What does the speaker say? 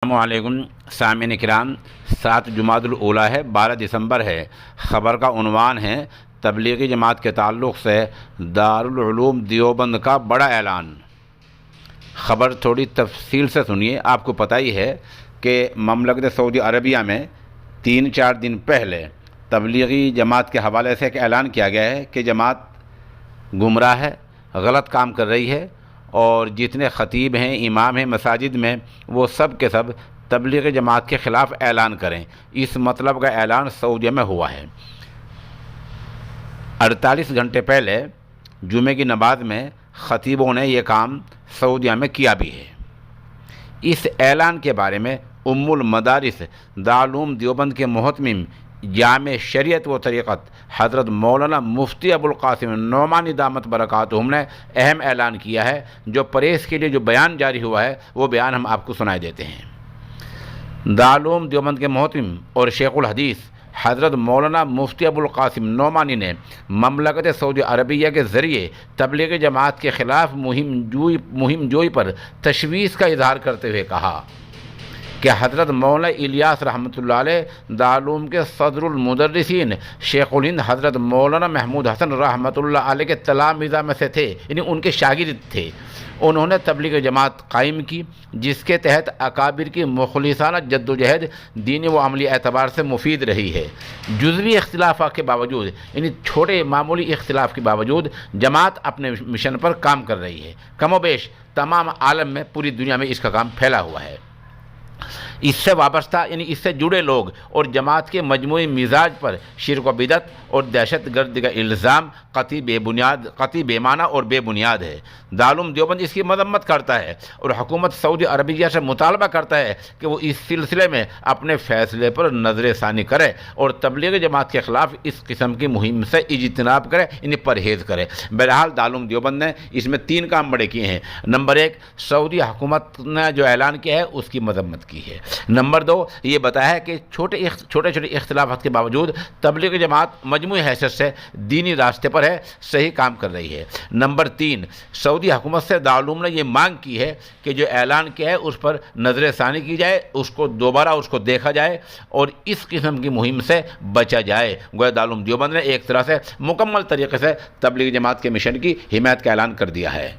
السلام علیکم سامعین کرام، 7 جمادی الاولیٰ ہے، 12 دسمبر ہے۔ خبر کا عنوان ہے تبلیغی جماعت کے تعلق سے دارالعلوم دیوبند کا بڑا اعلان۔ خبر تھوڑی تفصیل سے سنیے۔ آپ کو پتہ ہی ہے کہ مملکت سعودی عربیہ میں 3-4 دن پہلے تبلیغی جماعت کے حوالے سے ایک اعلان کیا گیا ہے کہ جماعت گمراہ ہے، غلط کام کر رہی ہے، اور جتنے خطیب ہیں، امام ہیں مساجد میں، وہ سب کے سب تبلیغی جماعت کے خلاف اعلان کریں۔ اس مطلب کا اعلان سعودیہ میں ہوا ہے۔ 48 گھنٹے پہلے جمعے کی نماز میں خطیبوں نے یہ کام سعودیہ میں کیا بھی ہے۔ اس اعلان کے بارے میں ام المدارس دارالعلوم دیوبند کے محتمم جامع شریعت و طریقت حضرت مولانا مفتی ابوالقاسم نعمانی دامت برکاتہم نے اہم اعلان کیا ہے۔ جو پریس کے لیے جو بیان جاری ہوا ہے وہ بیان ہم آپ کو سنائے دیتے ہیں۔ دارالعلوم دیوبند کے محتمم اور شیخ الحدیث حضرت مولانا مفتی ابوالقاسم نعمانی نے مملکت سعودی عربیہ کے ذریعے تبلیغی جماعت کے خلاف مہم جوئی پر تشویش کا اظہار کرتے ہوئے کہا کہ حضرت مولانا الیاس رحمۃ اللہ علیہ دارالعلوم کے صدر المدرسین شیخ الہند حضرت مولانا محمود حسن رحمۃ اللہ علیہ کے تلامذہ میں سے تھے، یعنی ان کے شاگرد تھے۔ انہوں نے تبلیغ جماعت قائم کی جس کے تحت اکابر کی مخلصانہ جدوجہد دینی و عملی اعتبار سے مفید رہی ہے۔ جزوی اختلافات کے باوجود، یعنی چھوٹے معمولی اختلاف کے باوجود جماعت اپنے مشن پر کام کر رہی ہے۔ کم و بیش تمام عالم میں، پوری دنیا میں اس کا کام پھیلا ہوا ہے۔ اس سے وابستہ یعنی اس سے جڑے لوگ اور جماعت کے مجموعی مزاج پر شرک و بدعت اور دہشت گردی کا الزام قطعی بے معنی اور بے بنیاد ہے۔ دارالعلوم دیوبند اس کی مذمت کرتا ہے اور حکومت سعودی عربیہ سے مطالبہ کرتا ہے کہ وہ اس سلسلے میں اپنے فیصلے پر نظر ثانی کرے اور تبلیغی جماعت کے خلاف اس قسم کی مہم سے اجتناب کرے، یعنی پرہیز کرے۔ بہرحال دارالعلوم دیوبند نے اس میں 3 کام بڑے کیے ہیں۔ نمبر 1، سعودی حکومت نے جو اعلان کیا ہے اس کی مذمت کی ہے۔ نمبر 2، یہ بتایا ہے کہ چھوٹے اختلافات کے باوجود تبلیغی جماعت مجموعی حیثیت سے دینی راستے پر ہے، صحیح کام کر رہی ہے۔ نمبر 3، سعودی حکومت سے دارالعلوم نے یہ مانگ کی ہے کہ جو اعلان کیا ہے اس پر نظر ثانی کی جائے، دوبارہ اس کو دیکھا جائے اور اس قسم کی مہم سے بچا جائے۔ گویا دارالعلوم دیوبند نے ایک طرح سے مکمل طریقے سے تبلیغی جماعت کے مشن کی حمایت کا اعلان کر دیا ہے۔